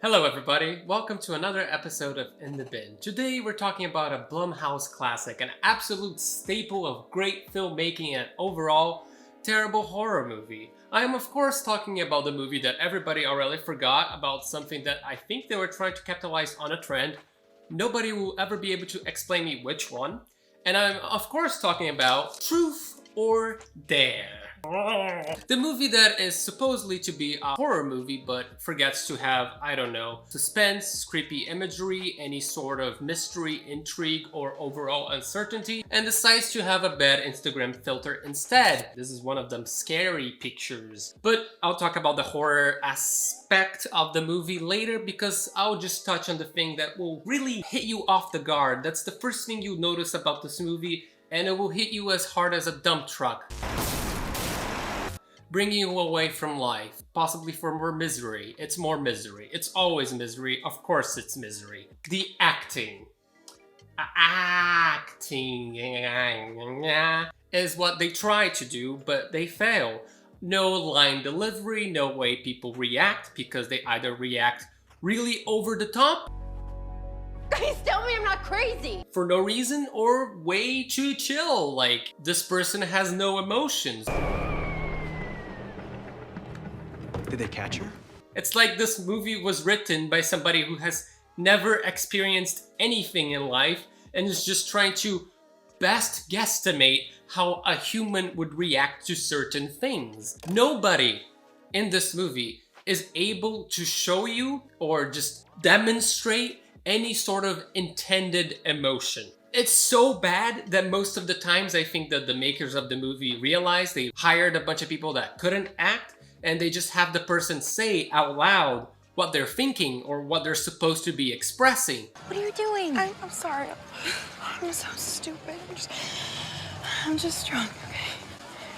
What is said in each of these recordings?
Hello everybody, welcome to another episode of In the Bin. Today we're talking about a Blumhouse classic, an absolute staple of great filmmaking and overall terrible horror movie. I am of course talking about the movie that everybody already forgot about, something that I think they were trying to capitalize on a trend. Nobody will ever be able to explain me which one. And I'm of course talking about Truth or Dare. The movie that is supposedly to be a horror movie but forgets to have, I don't know, suspense, creepy imagery, any sort of mystery, intrigue, or overall uncertainty, and decides to have a bad Instagram filter instead. This is one of them scary pictures. But I'll talk about the horror aspect of the movie later, because I'll just touch on the thing that will really hit you off the guard. That's the first thing you notice about this movie, and it will hit you as hard as a dump truck, bringing you away from life, possibly for more misery. It's more misery. It's always misery. Of course it's misery. The acting. Acting is what they try to do, but they fail. No line delivery, no way people react, because they either react really over the top, Guys, tell me I'm not crazy! for no reason, or way too chill, like this person has no emotions. Did they catch her? It's like this movie was written by somebody who has never experienced anything in life and is just trying to best guesstimate how a human would react to certain things. Nobody in this movie is able to show you or just demonstrate any sort of intended emotion. It's so bad that most of the times I think that the makers of the movie realized they hired a bunch of people that couldn't act, and they just have the person say out loud what they're thinking or what they're supposed to be expressing. What are you doing? I'm sorry. I'm so stupid. I'm just drunk, okay?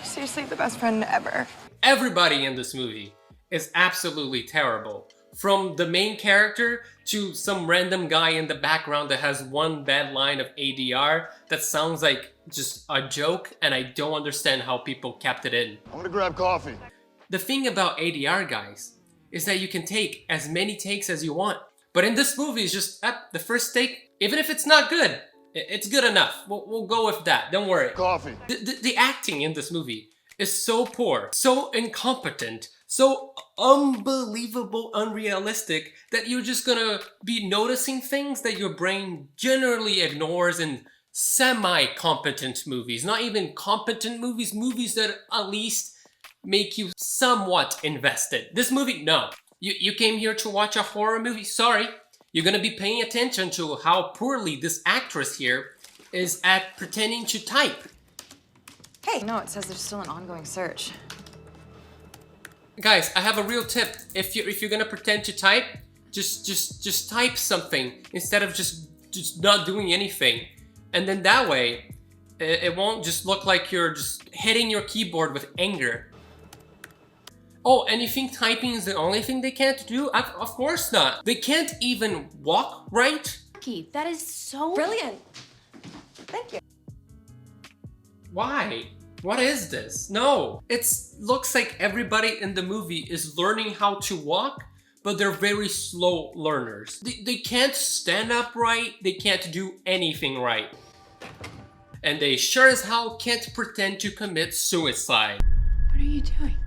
Seriously, the best friend ever. Everybody in this movie is absolutely terrible. From the main character to some random guy in the background that has one bad line of ADR that sounds like just a joke, and I don't understand how people kept it in. I'm gonna grab coffee. The thing about ADR, guys, is that you can take as many takes as you want. But in this movie, it's just, the first take, even if it's not good, it's good enough. We'll go with that, don't worry. Coffee. The acting in this movie is so poor, so incompetent, so unbelievable, unrealistic, that you're just gonna be noticing things that your brain generally ignores in semi-competent movies. Not even competent movies, movies that at least make you somewhat invested. This movie, no. You came here to watch a horror movie? Sorry. You're gonna be paying attention to how poorly this actress here is at pretending to type. Hey! No, it says there's still an ongoing search. Guys, I have a real tip. If you're gonna pretend to type, just type something instead of just not doing anything. And then that way, it won't just look like you're just hitting your keyboard with anger. Oh, and you think typing is the only thing they can't do? Of course not. They can't even walk right? Keith, that is so Brilliant. Thank you. Why? What is this? No. It looks like everybody in the movie is learning how to walk, but they're very slow learners. They can't stand up right, they can't do anything right. And they sure as hell can't pretend to commit suicide. What are you doing?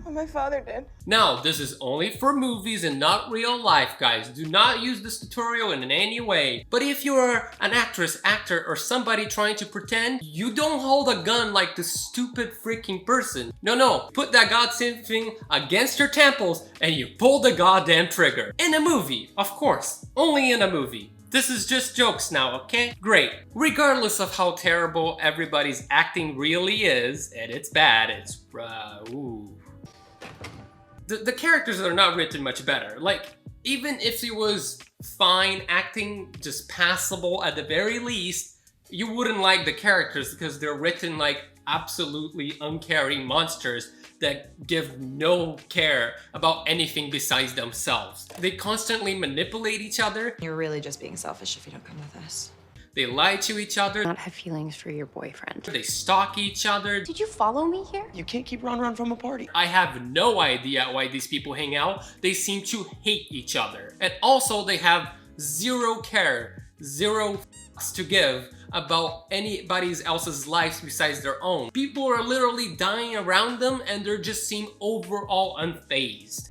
What my father did. Now, this is only for movies and not real life, guys. Do not use this tutorial in any way. But if you're an actress, actor, or somebody trying to pretend, you don't hold a gun like this stupid freaking person. No, put that goddamn thing against your temples and you pull the goddamn trigger. In a movie, of course. Only in a movie. This is just jokes now, okay? Great. Regardless of how terrible everybody's acting really is, and it's bad, it's ooh. The characters are not written much better. Like, even if he was fine acting, just passable at the very least, you wouldn't like the characters because they're written like absolutely uncaring monsters that give no care about anything besides themselves. They constantly manipulate each other. You're really just being selfish if you don't come with us. They lie to each other. Not have feelings for your boyfriend. They stalk each other. Did you follow me here? You can't keep run from a party. I have no idea why these people hang out. They seem to hate each other. And also they have zero care, zero fucks to give about anybody else's lives besides their own. People are literally dying around them and they just seem overall unfazed.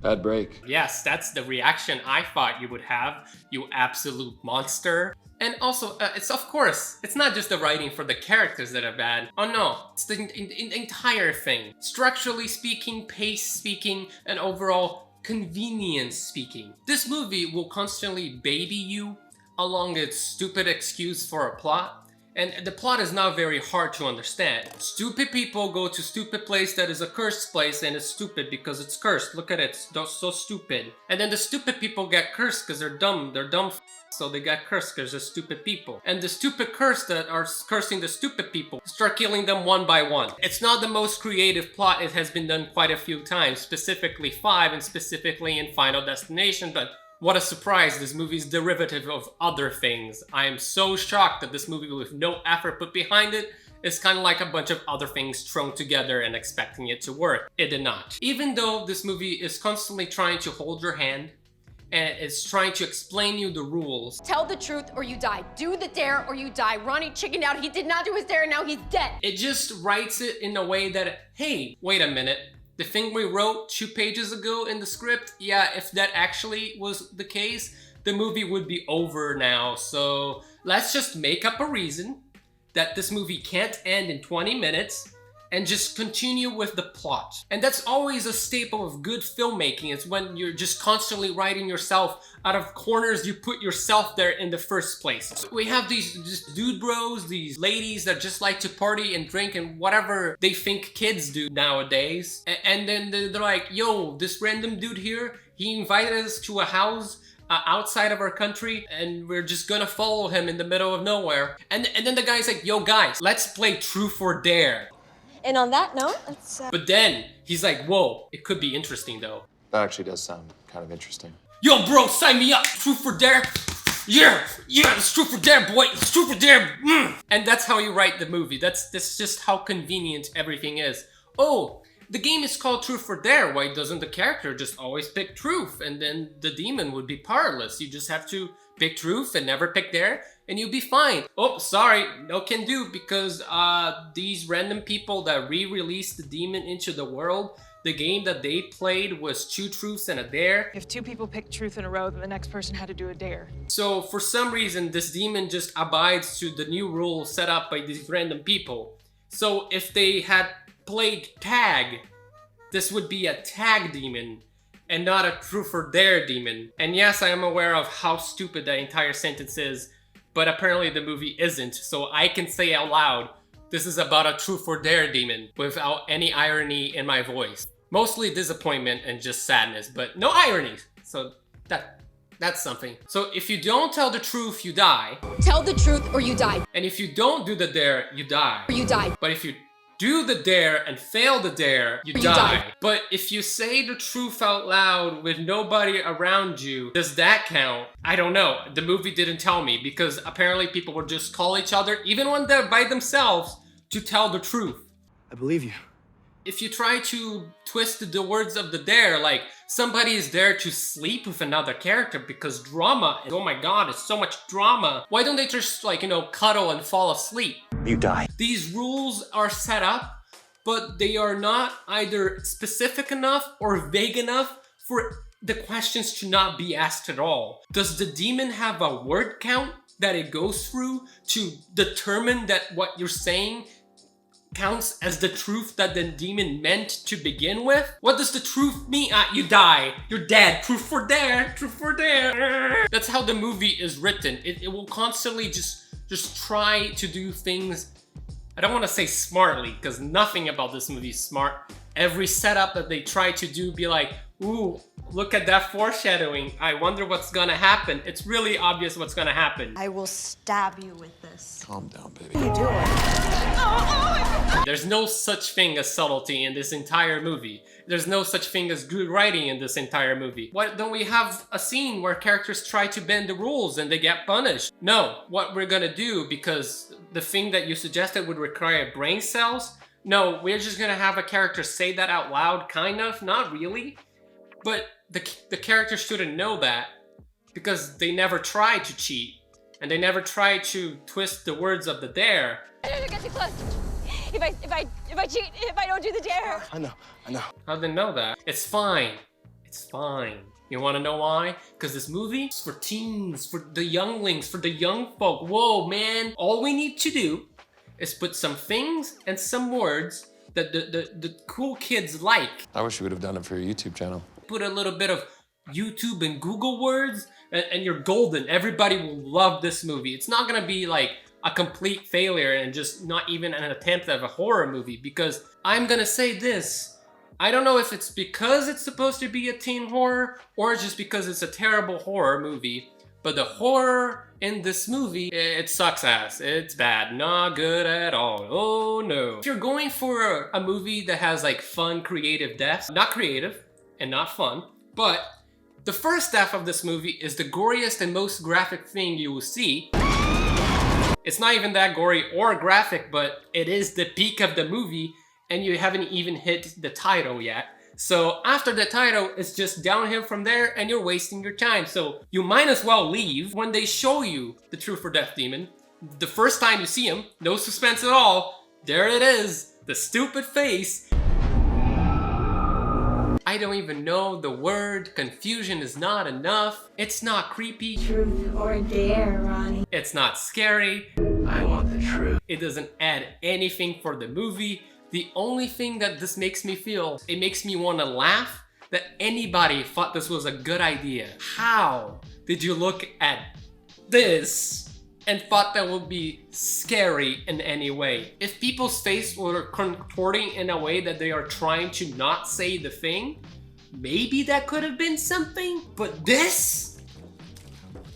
Bad break. Yes, that's the reaction I thought you would have, you absolute monster. And also, it's of course, it's not just the writing for the characters that are bad. Oh no, it's the entire thing. Structurally speaking, pace speaking, and overall convenience speaking. This movie will constantly baby you along its stupid excuse for a plot. And the plot is not very hard to understand. Stupid people go to stupid place that is a cursed place and it's stupid because it's cursed. Look at it, it's so stupid. And then the stupid people get cursed because they're dumb. They're dumb so they got cursed because they're stupid people. And the stupid curse that are cursing the stupid people start killing them one by one. It's not the most creative plot. It has been done quite a few times, specifically 5 and specifically in Final Destination, but what a surprise, this movie is derivative of other things. I am so shocked that this movie with no effort put behind it is kind of like a bunch of other things thrown together and expecting it to work. It did not. Even though this movie is constantly trying to hold your hand and it's trying to explain you the rules. Tell the truth or you die. Do the dare or you die. Ronnie chickened out. He did not do his dare and now he's dead. It just writes it in a way that, hey, wait a minute. The thing we wrote 2 pages ago in the script, yeah, if that actually was the case, the movie would be over now. So let's just make up a reason that this movie can't end in 20 minutes and just continue with the plot. And that's always a staple of good filmmaking. It's when you're just constantly writing yourself out of corners you put yourself there in the first place. So we have these just dude bros, these ladies that just like to party and drink and whatever they think kids do nowadays. And then they're like, yo, this random dude here, he invited us to a house outside of our country and we're just gonna follow him in the middle of nowhere. And then the guy's like, yo guys, let's play Truth or Dare. And on that note, let's... But then he's like, whoa, it could be interesting though. That actually does sound kind of interesting. Yo bro, sign me up, Truth or Dare. Yeah, it's Truth or Dare, boy, it's Truth or Dare. And that's how you write the movie. That's just how convenient everything is. Oh, the game is called Truth or Dare. Why doesn't the character just always pick truth? And then the demon would be powerless. You just have to pick truth and never pick dare and you'll be fine. Oh, sorry, no can do because these random people that re-released the demon into the world, the game that they played was 2 truths and a dare. If 2 people picked truth in a row, then the next person had to do a dare. So for some reason, this demon just abides to the new rules set up by these random people. So if they had played tag, this would be a tag demon and not a Truth or Dare demon. And yes, I am aware of how stupid that entire sentence is, but apparently the movie isn't, so I can say out loud, this is about a Truth or Dare demon without any irony in my voice. Mostly disappointment and just sadness, but no irony. So that's something. So if you don't tell the truth, you die. Tell the truth or you die. And if you don't do the dare, you die. Or you die. But if you do the dare and fail the dare, you die. But if you say the truth out loud with nobody around you, does that count? I don't know. The movie didn't tell me because apparently people would just call each other, even when they're by themselves, to tell the truth. I believe you. If you try to twist the words of the dare, like somebody is there to sleep with another character because drama, oh my god, it's so much drama. Why don't they just like, cuddle and fall asleep? You die. These rules are set up, but they are not either specific enough or vague enough for the questions to not be asked at all. Does the demon have a word count that it goes through to determine that what you're saying counts as the truth that the demon meant to begin with? What does the truth mean? You die. You're dead. Truth or dare. Truth or dare. That's how the movie is written. It will constantly just try to do things, I don't want to say smartly, because nothing about this movie is smart. Every setup that they try to do be like, ooh, look at that foreshadowing. I wonder what's gonna happen. It's really obvious what's gonna happen. I will stab you with this. Calm down, baby. What are you doing? There's no such thing as subtlety in this entire movie. There's no such thing as good writing in this entire movie. Why don't we have a scene where characters try to bend the rules and they get punished? No, what we're gonna do, because the thing that you suggested would require brain cells, no, we're just gonna have a character say that out loud, kind of, not really. But the character shouldn't know that because they never tried to cheat and they never tried to twist the words of the dare. Don't get too close. If I cheat, if I don't do the dare. I know. How'd they know that? It's fine. It's fine. You wanna know why? Because this movie is for teens, for the younglings, for the young folk. Whoa, man. All we need to do is put some things and some words that the cool kids like. I wish you would have done it for your YouTube channel. Put a little bit of YouTube and Google words and you're golden. Everybody will love this movie. It's not gonna be like a complete failure and just not even an attempt at a horror movie, because I'm gonna say this. I don't know if it's because it's supposed to be a teen horror or just because it's a terrible horror movie, but the horror in this movie, it sucks ass. It's bad, not good at all. Oh no. If you're going for a movie that has like fun, creative deaths, not creative and not fun, but the first half of this movie is the goriest and most graphic thing you will see. It's not even that gory or graphic, but it is the peak of the movie and you haven't even hit the title yet. So after the title, it's just downhill from there and you're wasting your time. So you might as well leave when they show you the Truth or Death demon. The first time you see him, no suspense at all. There it is, the stupid face. I don't even know the word. Confusion is not enough. It's not creepy. Truth or dare, Ronnie. It's not scary. I want the truth. It doesn't add anything for the movie. The only thing that this makes me feel, it makes me want to laugh that anybody thought this was a good idea. How did you look at this and thought that would be scary in any way? If people's face were contorting in a way that they are trying to not say the thing, maybe that could have been something, but this?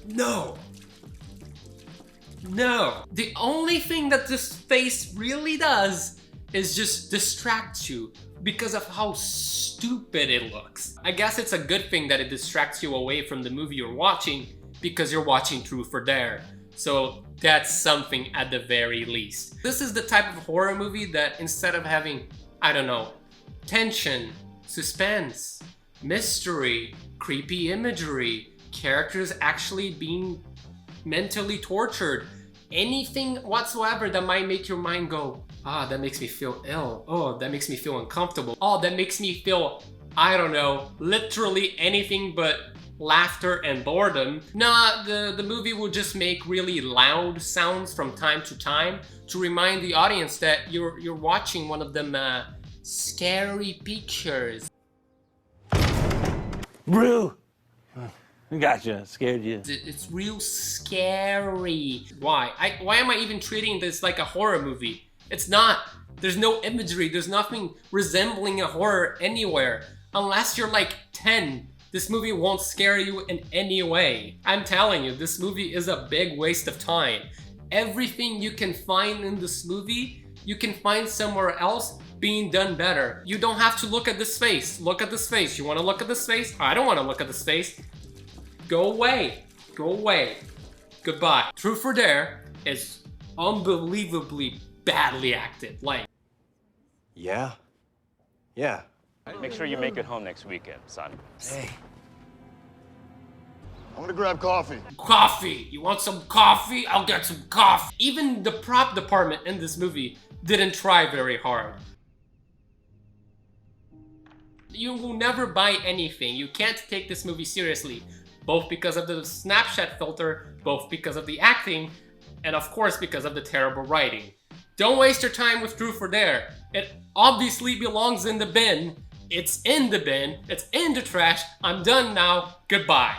No. No. The only thing that this face really does is just distract you because of how stupid it looks. I guess it's a good thing that it distracts you away from the movie you're watching because you're watching Truth or Dare. So that's something at the very least. This is the type of horror movie that instead of having, I don't know, tension, suspense, mystery, creepy imagery, characters actually being mentally tortured, anything whatsoever that might make your mind go, ah, that makes me feel ill. Oh, that makes me feel uncomfortable. Oh, that makes me feel, I don't know, literally anything but laughter and boredom. Nah, the movie will just make really loud sounds from time to time to remind the audience that you're watching one of them scary pictures. Brew! Gotcha, scared you. It's real scary. Why? Why am I even treating this like a horror movie? It's not. There's no imagery. There's nothing resembling a horror anywhere. Unless you're like 10. This movie won't scare you in any way. I'm telling you, this movie is a big waste of time. Everything you can find in this movie, you can find somewhere else being done better. You don't have to look at this face. Look at this face. You want to look at this face? I don't want to look at this face. Go away. Go away. Goodbye. Truth or Dare is unbelievably badly acted. Like, Yeah. Make sure you make it home next weekend, son. Hey. I'm gonna grab coffee. coffee. You want some coffee? I'll get some coffee. Even the prop department in this movie didn't try very hard. You will never buy anything. You can't take this movie seriously. Both because of the Snapchat filter, both because of the acting, and of course because of the terrible writing. Don't waste your time with Truth or Dare. It obviously belongs in the bin. It's in the bin. It's in the trash. I'm done now. Goodbye.